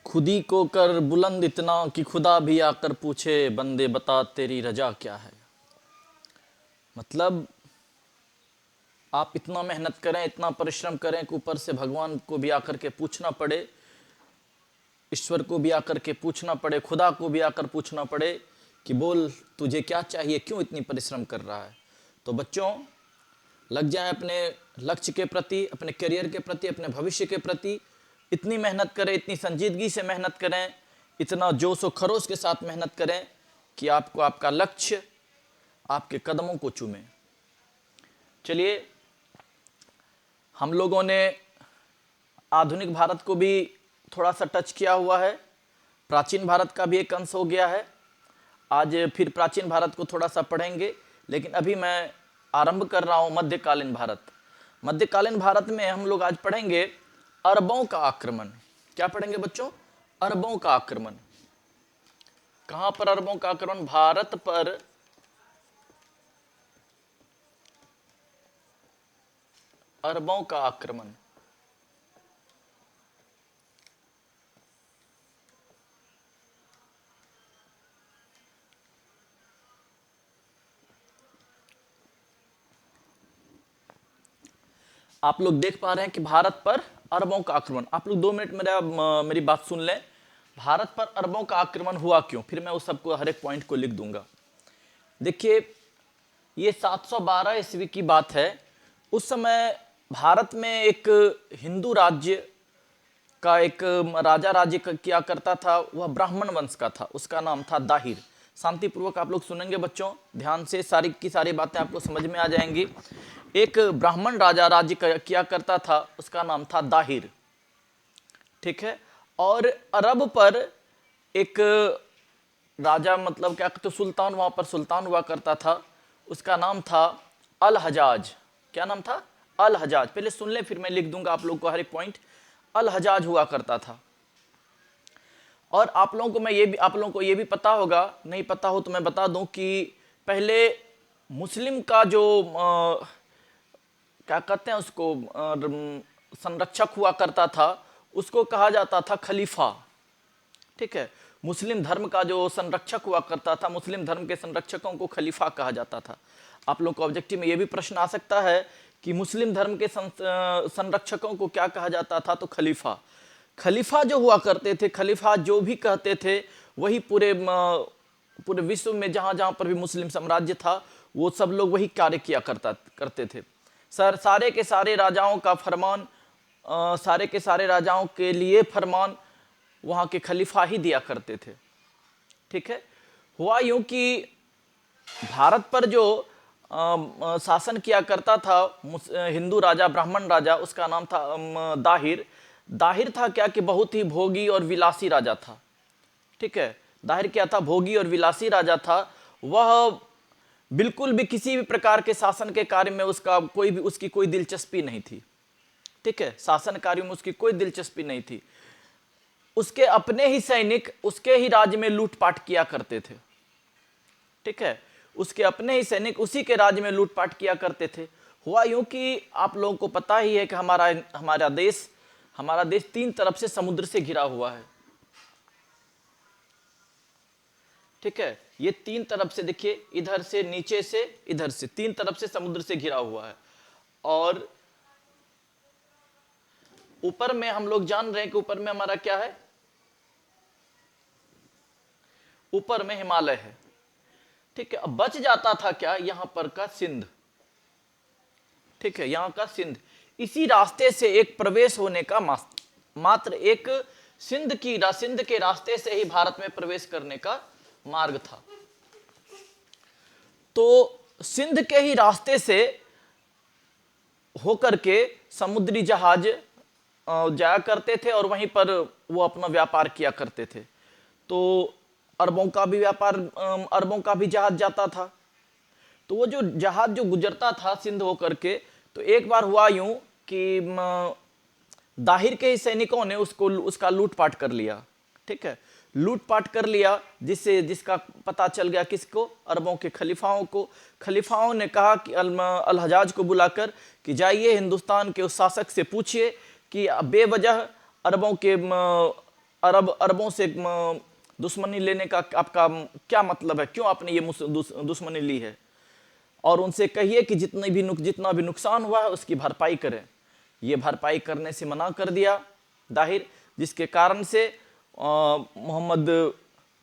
खुदी को कर बुलंद इतना कि खुदा भी आकर पूछे बंदे बता तेरी रजा क्या है। मतलब आप इतना मेहनत करें, इतना परिश्रम करें कि ऊपर से भगवान को भी आकर के पूछना पड़े, ईश्वर को भी आकर के पूछना पड़े, खुदा को भी आकर पूछना पड़े कि बोल तुझे क्या चाहिए, क्यों इतनी परिश्रम कर रहा है। तो बच्चों लग जाएं अपने लक्ष्य के प्रति, अपने करियर के प्रति, अपने भविष्य के प्रति। इतनी मेहनत करें, इतनी संजीदगी से मेहनत करें, इतना जोश और खरोश के साथ मेहनत करें कि आपको आपका लक्ष्य आपके कदमों को चूमे। चलिए, हम लोगों ने आधुनिक भारत को भी थोड़ा सा टच किया हुआ है, प्राचीन भारत का भी एक अंश हो गया है। आज फिर प्राचीन भारत को थोड़ा सा पढ़ेंगे, लेकिन अभी मैं आरंभ कर रहा हूँ मध्यकालीन भारत। मध्यकालीन भारत में हम लोग आज पढ़ेंगे अरबों का आक्रमण। क्या पढ़ेंगे बच्चों? अरबों का आक्रमण। कहां पर अरबों का आक्रमण? भारत पर अरबों का आक्रमण। आप लोग देख पा रहे हैं कि भारत पर अरबों का आक्रमण। आप लोग 2 मिनट मेरी बात सुन लें। भारत पर अरबों का आक्रमण हुआ क्यों, फिर मैं उस सबको हर एक पॉइंट को लिख दूंगा। देखिए, ये 712 ईस्वी की बात है। उस समय भारत में एक हिंदू राज्य का एक राजा राज्य किया करता था। वह ब्राह्मण वंश का था, उसका नाम था दाहिर। शांतिपूर्वक आप लोग सुनेंगे बच्चों, ध्यान से, सारी की सारी बातें आपको समझ में आ जाएंगी। एक ब्राह्मण राजा राज्य किया करता था, उसका नाम था दाहिर, ठीक है। और अरब पर एक राजा, मतलब क्या कहते, सुल्तान, वहां पर सुल्तान हुआ करता था, उसका नाम था अल हजाज। क्या नाम था? अल हजाज। पहले सुन ले, फिर मैं लिख दूंगा आप लोग को हर एक पॉइंट। अल हजाज हुआ करता था। और आप लोगों को ये भी पता होगा, नहीं पता हो तो मैं बता दूं कि पहले मुस्लिम का जो क्या कहते हैं उसको, संरक्षक हुआ करता था, उसको कहा जाता था खलीफा, ठीक है। मुस्लिम धर्म का जो संरक्षक हुआ करता था, मुस्लिम धर्म के संरक्षकों को खलीफा कहा जाता था। आप लोग को ऑब्जेक्टिव में ये भी प्रश्न आ सकता है कि मुस्लिम धर्म के संरक्षकों को क्या कहा जाता था, तो खलीफा। खलीफा जो हुआ करते थे, खलीफा जो भी कहते थे वही पूरे विश्व में जहां जहां पर भी मुस्लिम साम्राज्य था, वो सब लोग वही कार्य किया करते थे। सारे के सारे राजाओं का फरमान, सारे के सारे राजाओं के लिए फरमान वहां के खलीफा ही दिया करते थे, ठीक है। हुआ यूं कि भारत पर जो शासन किया करता था हिंदू राजा, ब्राह्मण राजा, उसका नाम था दाहिर। दाहिर था क्या कि बहुत ही भोगी और विलासी राजा था, ठीक है। दाहिर क्या था? भोगी और विलासी राजा था। वह बिल्कुल भी किसी भी प्रकार के शासन के कार्य में उसकी कोई दिलचस्पी नहीं थी, ठीक है। शासन कार्य में उसकी कोई दिलचस्पी नहीं थी। उसके अपने ही सैनिक उसके ही राज्य में लूटपाट किया करते थे, ठीक है। उसके अपने ही सैनिक उसी के राज्य में लूटपाट किया करते थे। हुआ यूं कि आप लोगों को पता ही है कि हमारा देश 3 तरफ से समुद्र से घिरा हुआ है, ठीक है। ये 3 तरफ से, देखिए, इधर से, नीचे से, इधर से, 3 तरफ से समुद्र से घिरा हुआ है। और ऊपर में हम लोग जान रहे हैं कि ऊपर में हमारा क्या है? ऊपर में हिमालय है, ठीक है। अब बच जाता था क्या? यहां पर का सिंध, ठीक है, यहां का सिंध। इसी रास्ते से एक प्रवेश होने का मात्र एक सिंध के रास्ते से ही भारत में प्रवेश करने का मार्ग था। तो सिंध के ही रास्ते से होकर के समुद्री जहाज जाया करते थे और वहीं पर वो अपना व्यापार किया करते थे। तो अरबों का भी व्यापार, अरबों का भी जहाज जाता था। तो वो जो जहाज जो गुजरता था सिंध होकर के, तो एक बार हुआ यूं कि दाहिर के ही सैनिकों ने उसका लूटपाट कर लिया, ठीक है। लूटपाट कर लिया, जिसका पता चल गया किसको? अरबों के खलीफाओं को। खलीफाओं ने कहा कि अल हजाज को बुलाकर कि जाइए हिंदुस्तान के उस शासक से पूछिए कि बेवजह अरबों से दुश्मनी लेने का आपका क्या मतलब है, क्यों आपने ये दुश्मनी ली है, और उनसे कहिए कि जितना भी नुकसान हुआ है उसकी भरपाई करें। ये भरपाई करने से मना कर दिया दाहिर, जिसके कारण से मोहम्मद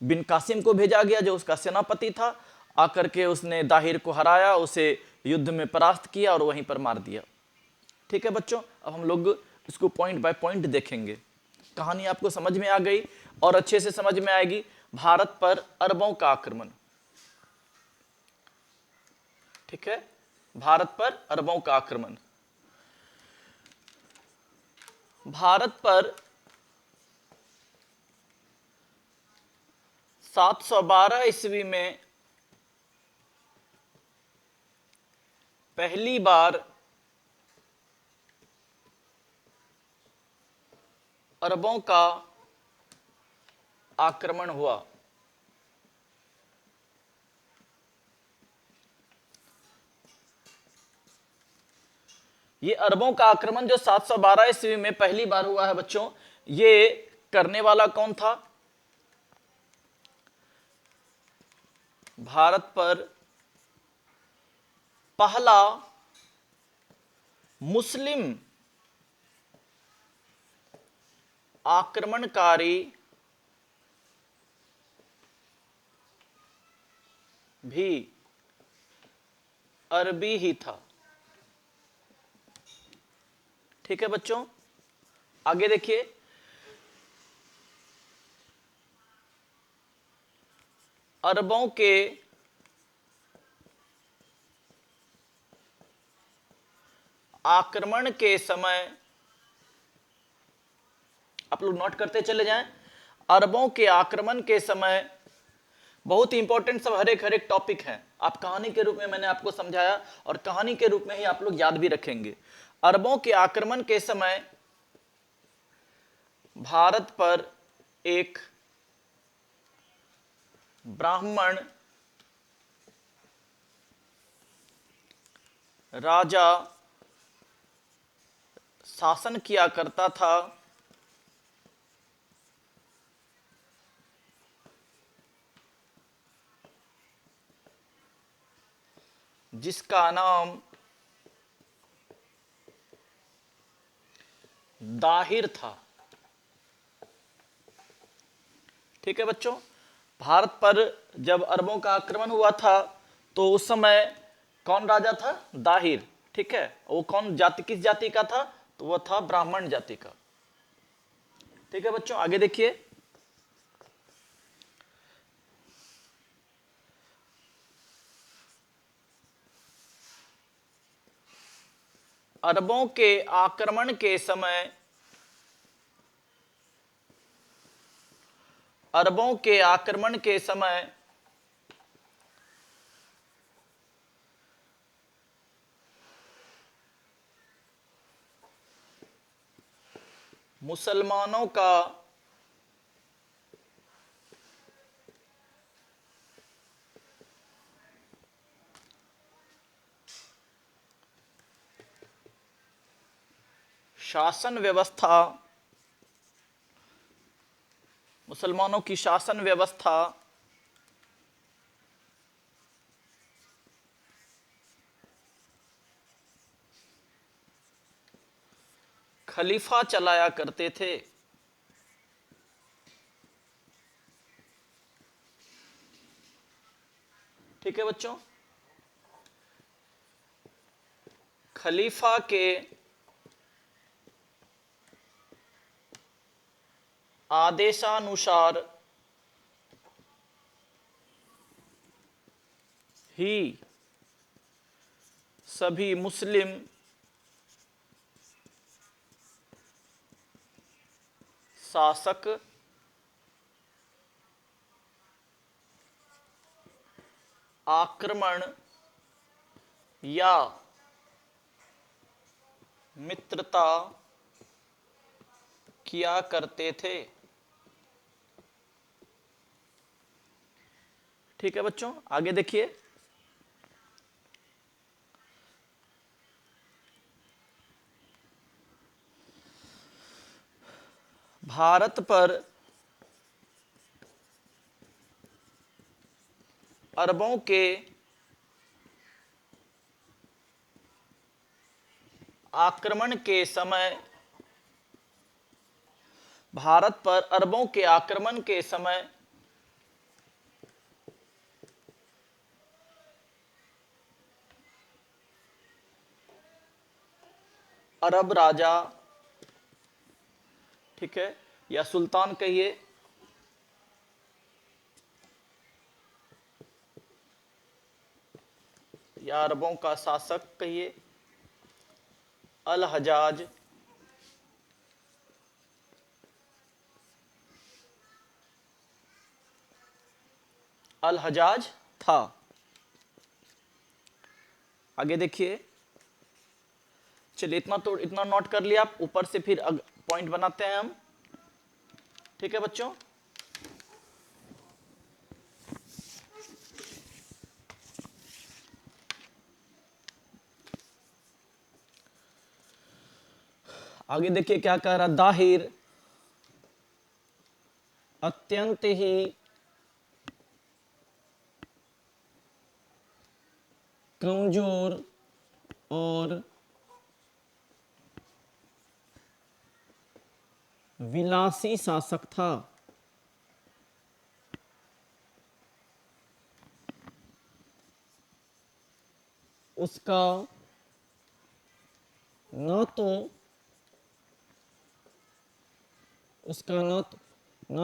बिन कासिम को भेजा गया जो उसका सेनापति था। आकर के उसने दाहिर को हराया, उसे युद्ध में परास्त किया और वहीं पर मार दिया। ठीक है बच्चों, अब हम लोग इसको पॉइंट बाय पॉइंट देखेंगे। कहानी आपको समझ में आ गई और अच्छे से समझ में आएगी। भारत पर अरबों का आक्रमण, ठीक है, भारत पर अरबों का आक्रमण। भारत पर 712 ईस्वी में पहली बार अरबों का आक्रमण हुआ। ये अरबों का आक्रमण जो 712 ईस्वी में पहली बार हुआ है बच्चों, ये करने वाला कौन था? भारत पर पहला मुस्लिम आक्रमणकारी भी अरबी ही था। ठीक है बच्चों, आगे देखिए। अरबों के आक्रमण के समय, आप लोग नोट करते चले जाएं, अरबों के आक्रमण के समय बहुत ही इंपॉर्टेंट सब हर एक टॉपिक है। आप कहानी के रूप में मैंने आपको समझाया और कहानी के रूप में ही आप लोग याद भी रखेंगे। अरबों के आक्रमण के समय भारत पर एक ब्राह्मण राजा शासन किया करता था, जिसका नाम दाहिर था। ठीक है बच्चों, भारत पर जब अरबों का आक्रमण हुआ था तो उस समय कौन राजा था? दाहिर। ठीक है, वो कौन जाति, किस जाति का था? तो वो था ब्राह्मण जाति का। ठीक है बच्चों, आगे देखिए। अरबों के आक्रमण के समय, अरबों के आक्रमण के समय मुसलमानों का शासन व्यवस्था, मुसलमानों की शासन व्यवस्था खलीफा चलाया करते थे। ठीक है बच्चों, खलीफा के आदेशानुसार ही सभी मुस्लिम शासक आक्रमण या मित्रता किया करते थे। ठीक है बच्चों, आगे देखिए। भारत पर अरबों के आक्रमण के समय, भारत पर अरबों के आक्रमण के समय अरब राजा, ठीक है, या सुल्तान कहिए, या अरबों का शासक कहिए, अल हजाज था। आगे देखिए, चलिए इतना नोट कर लिया आप, ऊपर से फिर पॉइंट बनाते हैं हम, ठीक है बच्चों। आगे देखिए क्या कह रहा, दाहिर अत्यंत ही कमजोर और विलासी शासक था। उसका न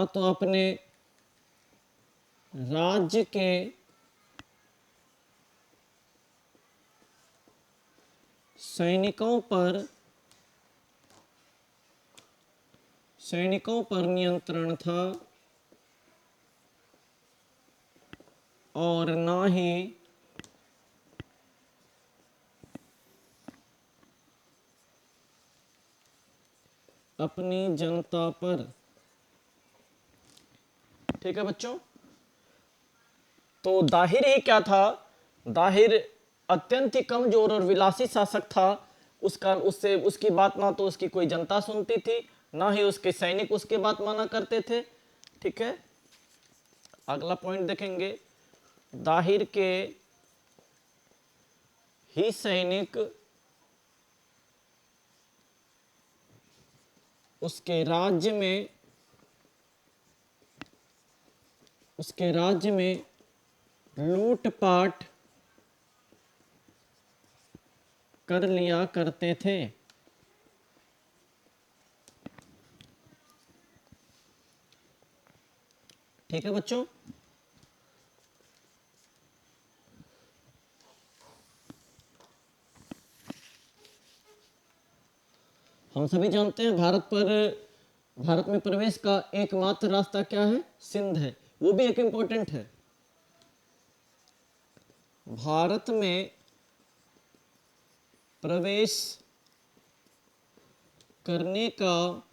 तो अपने राज्य के सैनिकों पर नियंत्रण था और न ही अपनी जनता पर। ठीक है बच्चों, तो दाहिर ही क्या था, दाहिर अत्यंत ही कमजोर और विलासी शासक था। उसकी बात ना तो उसकी कोई जनता सुनती थी, ना ही उसके सैनिक उसकी बात माना करते थे। ठीक है, अगला पॉइंट देखेंगे, दाहिर के ही सैनिक उसके राज्य में लूटपाट कर लिया करते थे। ठीक है बच्चों, हम सभी जानते हैं भारत में प्रवेश का एकमात्र रास्ता क्या है, सिंध है। वो भी एक इंपॉर्टेंट है। भारत में प्रवेश करने का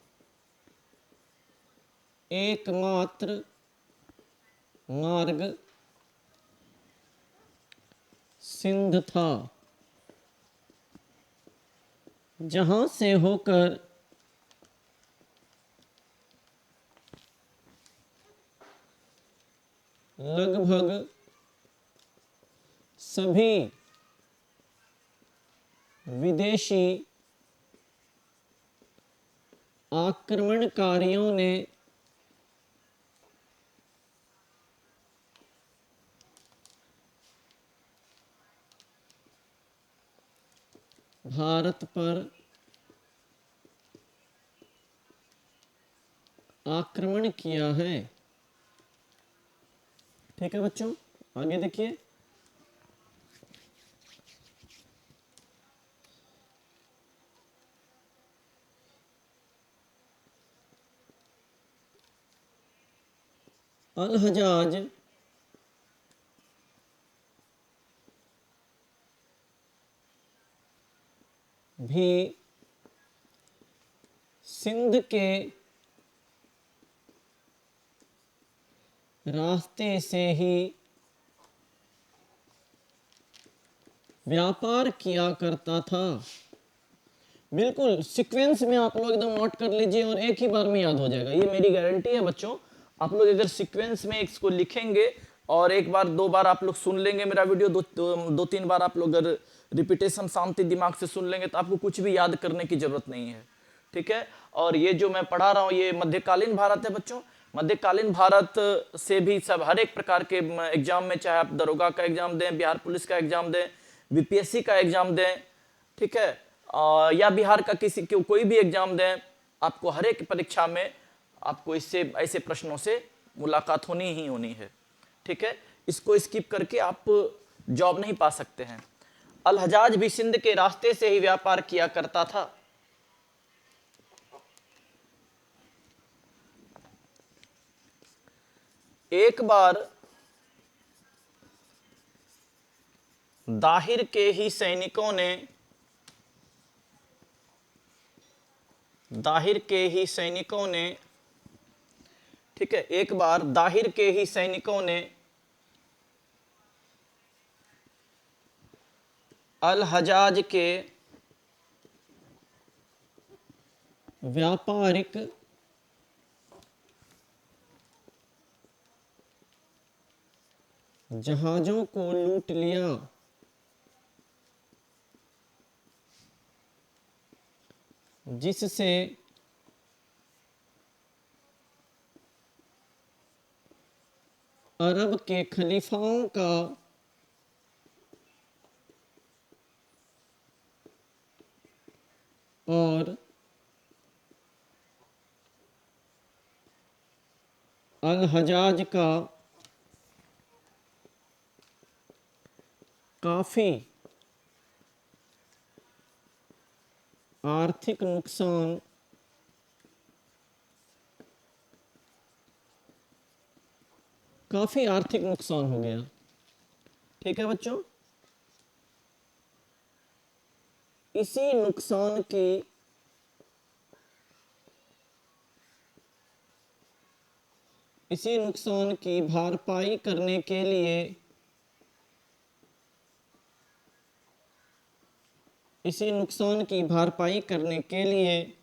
एकमात्र मार्ग सिंध था, जहां से होकर लगभग सभी विदेशी आक्रमणकारियों ने भारत पर आक्रमण किया है। ठीक है बच्चों, आगे देखिए, अल हजाज भी सिंध के रास्ते से ही व्यापार किया करता था। बिल्कुल सीक्वेंस में आप लोग एकदम नोट कर लीजिए और एक ही बार में याद हो जाएगा, ये मेरी गारंटी है बच्चों। आप लोग अगर सीक्वेंस में इसको लिखेंगे और एक बार दो बार आप लोग सुन लेंगे मेरा वीडियो, दो तीन बार आप लोग अगर रिपीटेशन शांति दिमाग से सुन लेंगे तो आपको कुछ भी याद करने की जरूरत नहीं है, ठीक है। और ये जो मैं पढ़ा रहा हूँ ये मध्यकालीन भारत है बच्चों। मध्यकालीन भारत से भी सब हर एक प्रकार के एग्जाम में, चाहे आप दरोगा का एग्जाम दें, बिहार पुलिस का एग्जाम दें, बीपीएससी का एग्जाम दें, ठीक है, या बिहार का किसी कोई भी एग्जाम दें, आपको हर एक परीक्षा में आपको इससे ऐसे प्रश्नों से मुलाकात होनी ही होनी है, ठीक है। इसको स्किप करके आप जॉब नहीं पा सकते हैं। अल हजाज भी सिंध के रास्ते से ही व्यापार किया करता था। एक बार दाहिर के ही सैनिकों ने ठीक है, एक बार दाहिर के ही सैनिकों ने अल हजाज के व्यापारिक जहाजों को लूट लिया, जिससे अरब के खलीफाओं का और अल हजाज का काफ़ी आर्थिक नुकसान हो गया, ठीक है बच्चों। इसी नुकसान की भरपाई करने के लिए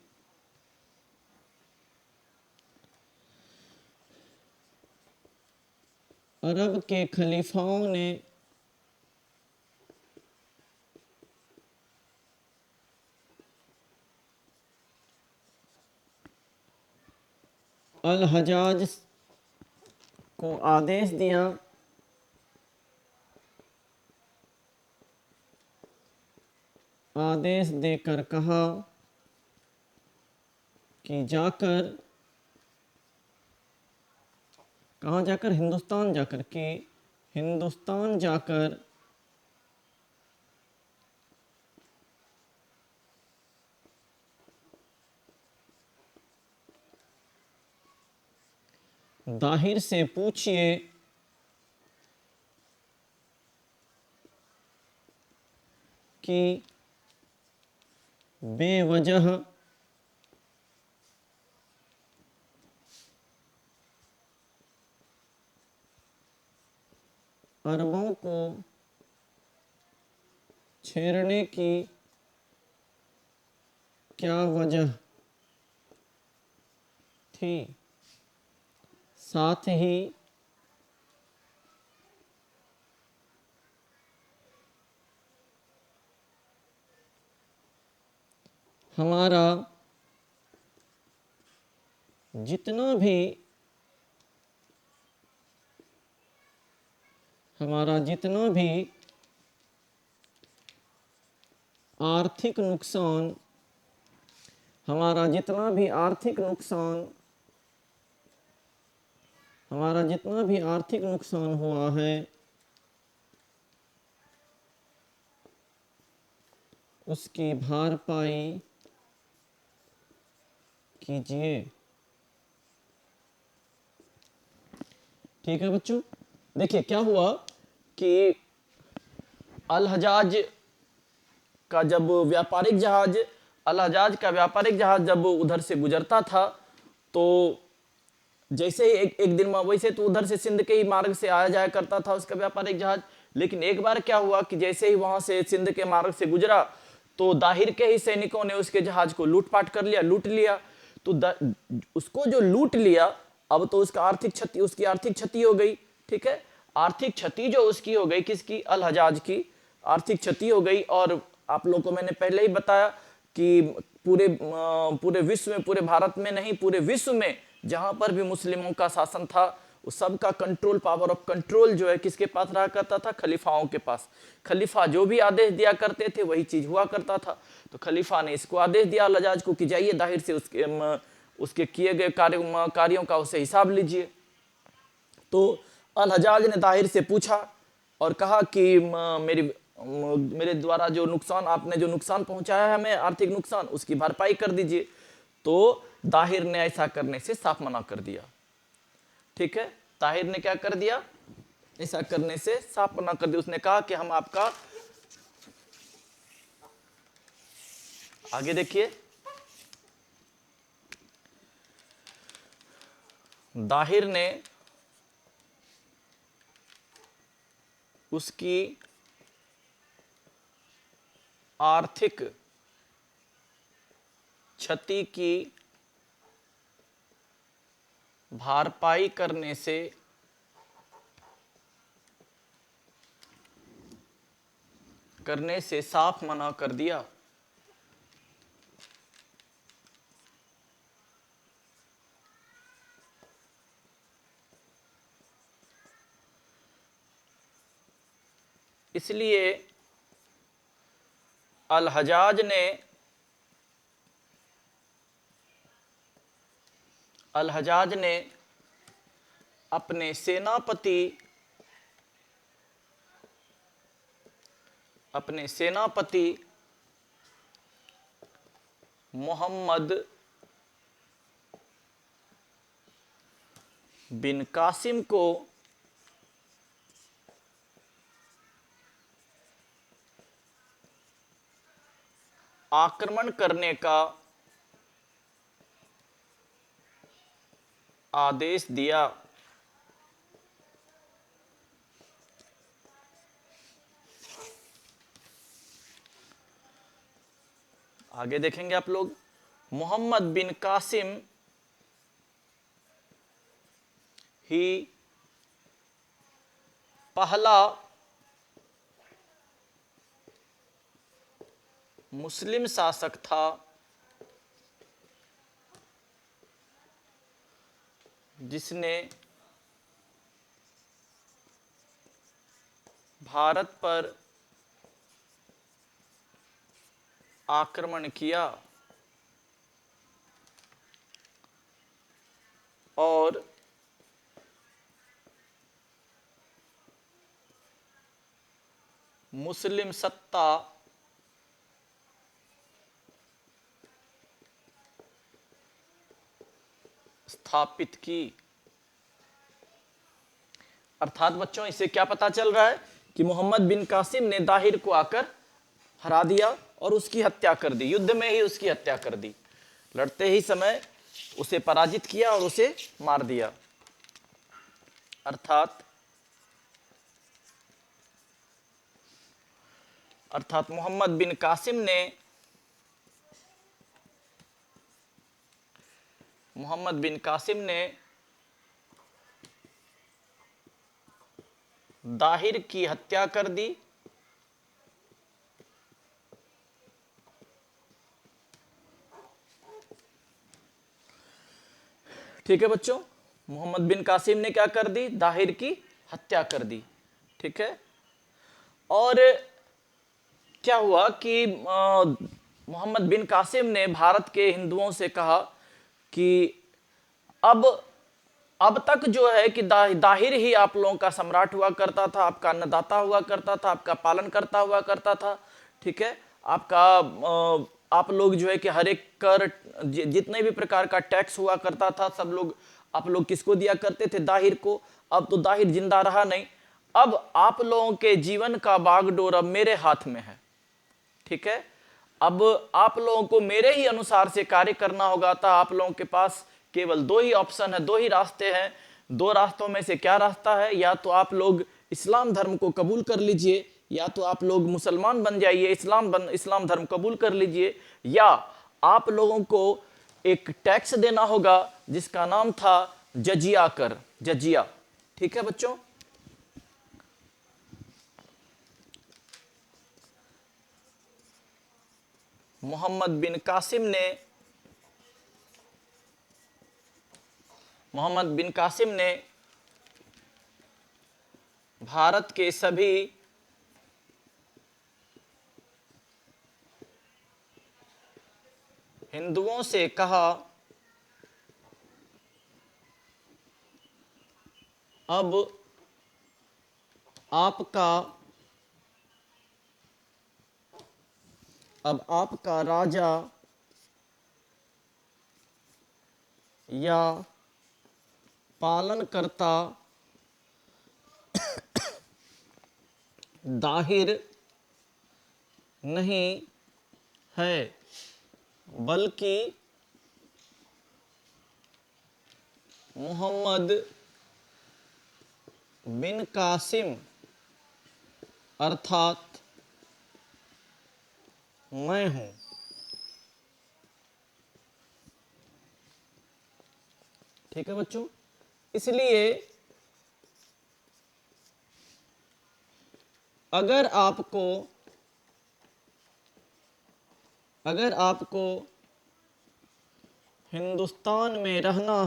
अरब के खलीफाओं ने अल हजाज को आदेश देकर कहा कि हिंदुस्तान जाकर दाहिर से पूछिए कि बेवजह अरबों को छेड़ने की क्या वजह थी। साथ ही हमारा जितना भी आर्थिक नुकसान हुआ है उसकी भरपाई कीजिए, ठीक है बच्चों। देखिए क्या हुआ कि अल हजाज का व्यापारिक जहाज जब उधर से गुजरता था तो जैसे ही एक दिन में, वैसे तो उधर से सिंध के ही मार्ग से आया जाया करता था उसका व्यापारिक जहाज, लेकिन एक बार क्या हुआ कि जैसे ही वहां से सिंध के मार्ग से गुजरा तो दाहिर के ही सैनिकों ने उसके जहाज को लूट लिया। तो उसको जो लूट लिया, अब तो उसकी आर्थिक क्षति हो गई, ठीक है। आर्थिक क्षति जो उसकी हो गई, किसकी, अल हजाज की आर्थिक क्षति हो गई। और आप लोगों को मैंने पहले ही बताया कि पूरे विश्व में, पूरे भारत में नहीं, पूरे विश्व में जहां पर भी मुस्लिमों का शासन था, उस सब का कंट्रोल, पावर ऑफ कंट्रोल जो है किसके पास रहा करता था, खलीफाओं के पास। खलीफा जो भी आदेश दिया करते थे वही चीज हुआ करता था। तो खलीफा ने इसको आदेश दिया अल हजाज को कि जाइए, जाहिर से उसके किए गए कार्यों का उसे हिसाब लीजिए। तो अल हजाज ने दाहिर से पूछा और कहा कि मेरे द्वारा जो नुकसान, आपने जो नुकसान पहुंचाया है हमें, आर्थिक नुकसान, उसकी भरपाई कर दीजिए। तो दाहिर ने ऐसा करने से साफ मना कर दिया। ठीक है, ताहिर ने क्या कर दिया, ऐसा करने से साफ मना कर दिया। उसने कहा कि हम आपका, आगे देखिए, दाहिर ने उसकी आर्थिक क्षति की भरपाई करने से साफ मना कर दिया। इसलिए अल हजाज ने अपने सेनापति मोहम्मद बिन कासिम को आक्रमण करने का आदेश दिया। आगे देखेंगे आप लोग, मोहम्मद बिन कासिम ही पहला मुस्लिम शासक था जिसने भारत पर आक्रमण किया और मुस्लिम सत्ता स्थापित की। अर्थात बच्चों, इससे क्या पता चल रहा है कि मोहम्मद बिन कासिम ने दाहिर को आकर हरा दिया और उसकी हत्या कर दी, युद्ध में ही उसकी हत्या कर दी, लड़ते ही समय उसे पराजित किया और उसे मार दिया। अर्थात मोहम्मद बिन कासिम ने दाहिर की हत्या कर दी ठीक है बच्चों, मोहम्मद बिन कासिम ने क्या कर दी, दाहिर की हत्या कर दी। ठीक है, और क्या हुआ कि मोहम्मद बिन कासिम ने भारत के हिंदुओं से कहा कि अब तक जो है कि दाहिर ही आप लोगों का सम्राट हुआ करता था, आपका अन्नदाता हुआ करता था, आपका पालन करता हुआ करता था। ठीक है, आप लोग जो है कि हर एक कर, जितने भी प्रकार का टैक्स हुआ करता था, सब लोग आप लोग किसको दिया करते थे, दाहिर को। अब तो दाहिर जिंदा रहा नहीं, अब आप लोगों के जीवन का बागडोर अब मेरे हाथ में है। ठीक है, अब आप लोगों को मेरे ही अनुसार से कार्य करना होगा। था आप लोगों के पास केवल दो ही ऑप्शन है, दो ही रास्ते हैं। दो रास्तों में से क्या रास्ता है, या तो आप लोग इस्लाम धर्म को कबूल कर लीजिए, या तो आप लोग मुसलमान बन जाइए, इस्लाम धर्म कबूल कर लीजिए, या आप लोगों को एक टैक्स देना होगा जिसका नाम था जजिया कर, जजिया। ठीक है बच्चों, मोहम्मद बिन कासिम ने भारत के सभी हिंदुओं से कहा, अब आपका राजा या पालनकर्ता दाहिर नहीं है, बल्कि मोहम्मद बिन कासिम अर्थात मैं हूं। ठीक है बच्चों, इसलिए अगर आपको हिंदुस्तान में रहना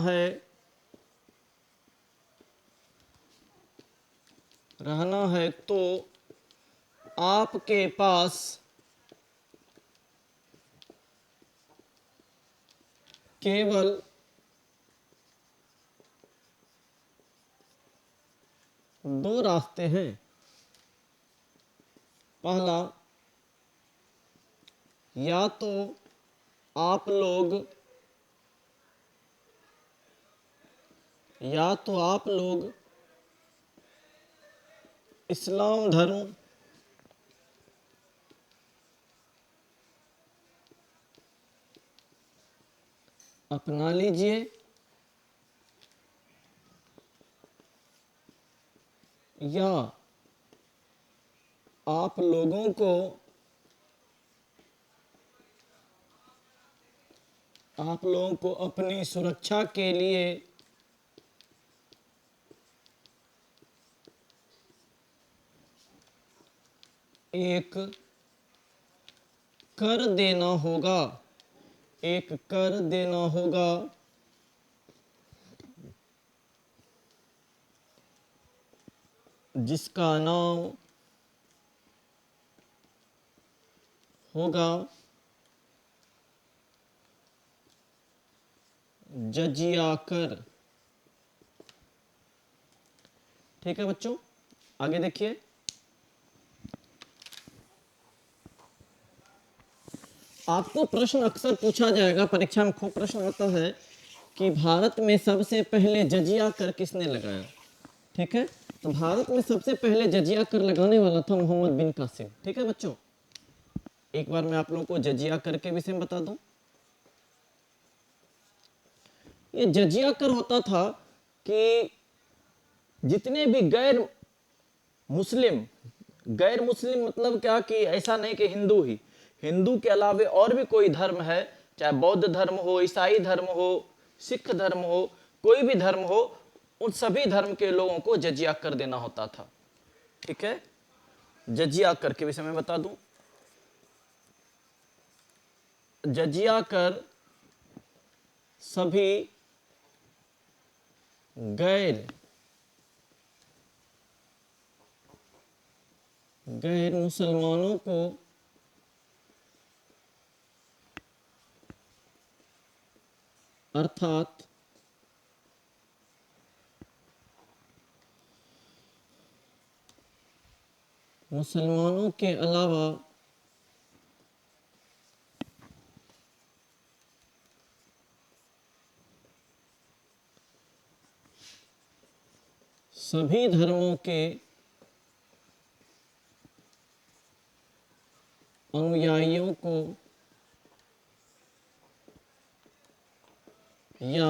है तो आपके पास केवल दो रास्ते हैं। पहला, या तो आप लोग इस्लाम धर्म अपना लीजिए, या आप लोगों को अपनी सुरक्षा के लिए एक कर देना होगा जिसका नाम होगा जजिया कर। ठीक है बच्चों, आगे देखिए। आपको प्रश्न अक्सर पूछा जाएगा, परीक्षा में खूब प्रश्न आता है कि भारत में सबसे पहले जजिया कर किसने लगाया। ठीक है, तो भारत में सबसे पहले जजिया कर लगाने वाला था मोहम्मद बिन कासिम। ठीक है बच्चों, एक बार मैं आप लोगों को जजिया कर के विषय में बता दूं। ये जजिया कर होता था कि जितने भी गैर मुस्लिम मतलब क्या, कि ऐसा नहीं कि हिंदू के अलावे और भी कोई धर्म है, चाहे बौद्ध धर्म हो, ईसाई धर्म हो, सिख धर्म हो, कोई भी धर्म हो, उन सभी धर्म के लोगों को जजिया कर देना होता था। ठीक है, जजिया कर के विषय में बता दूं। जजिया कर सभी गैर मुसलमानों को अर्थात मुसलमानों के अलावा सभी धर्मों के अनुयायियों को या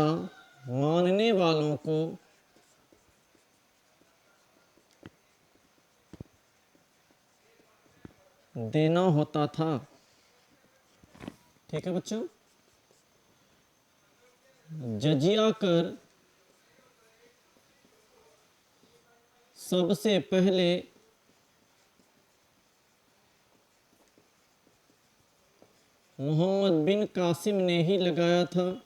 मानने वालों को देना होता था। ठीक है बच्चों, जजिया कर सबसे पहले मोहम्मद बिन कासिम ने ही लगाया था।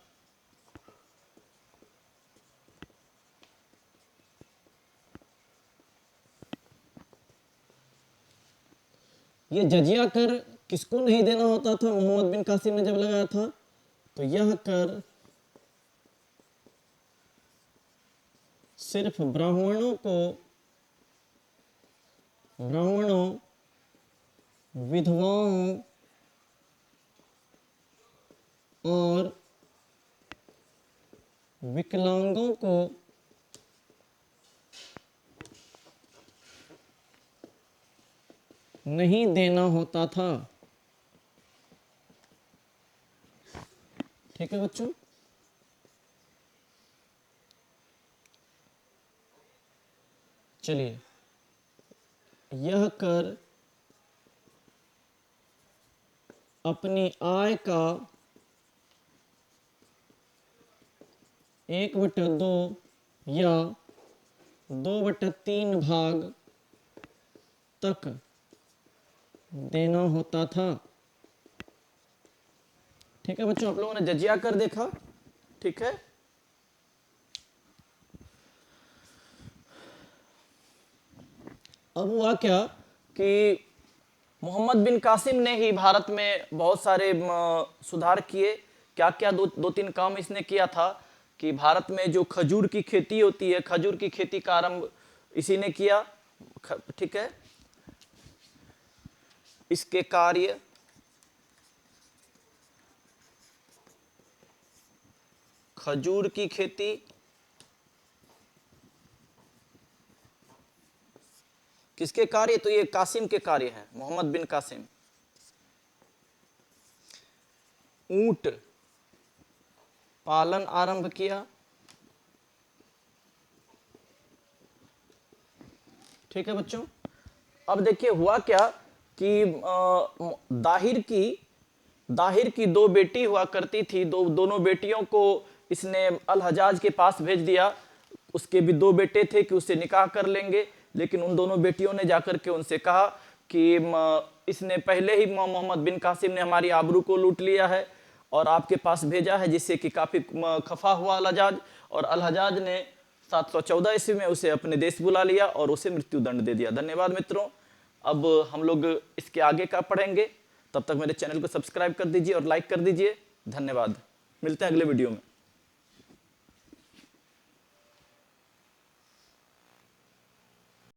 ये जजिया कर किसको नहीं देना होता था मोहम्मद बिन कासिम ने जब लगाया था? तो यह कर सिर्फ ब्राह्मणों, विधवाओं और विकलांगों को नहीं देना होता था। ठीक है बच्चों, चलिए, यह कर अपनी आय का 1/2 या 2/3 भाग तक देना होता था। ठीक है बच्चों, आप लोगों ने जजिया कर देखा। ठीक है, अब हुआ क्या कि मोहम्मद बिन कासिम ने ही भारत में बहुत सारे सुधार किए। क्या क्या दो तीन काम इसने किया था कि भारत में जो खजूर की खेती होती है, खजूर की खेती का आरंभ इसी ने किया। ठीक है, इसके कार्य खजूर की खेती किसके कार्य? तो ये कासिम के कार्य हैं, मोहम्मद बिन कासिम। ऊंट पालन आरंभ किया। ठीक है बच्चों, अब देखिए हुआ क्या कि दाहिर की 2 बेटी हुआ करती थी। दोनों बेटियों को इसने अल हजाज के पास भेज दिया। उसके भी 2 बेटे थे कि उससे निकाह कर लेंगे, लेकिन उन दोनों बेटियों ने जाकर के उनसे कहा कि इसने पहले ही मोहम्मद बिन कासिम ने हमारी आबरू को लूट लिया है और आपके पास भेजा है, जिससे कि काफ़ी खफा हुआ अल हजाज। और अल हजाज ने 714 ईस्वी में उसे अपने देश बुला लिया और उसे मृत्यु दंड दे दिया। धन्यवाद मित्रों। अब हम लोग इसके आगे का पढ़ेंगे, तब तक मेरे चैनल को सब्सक्राइब कर दीजिए और लाइक कर दीजिए। धन्यवाद, मिलते हैं अगले वीडियो में।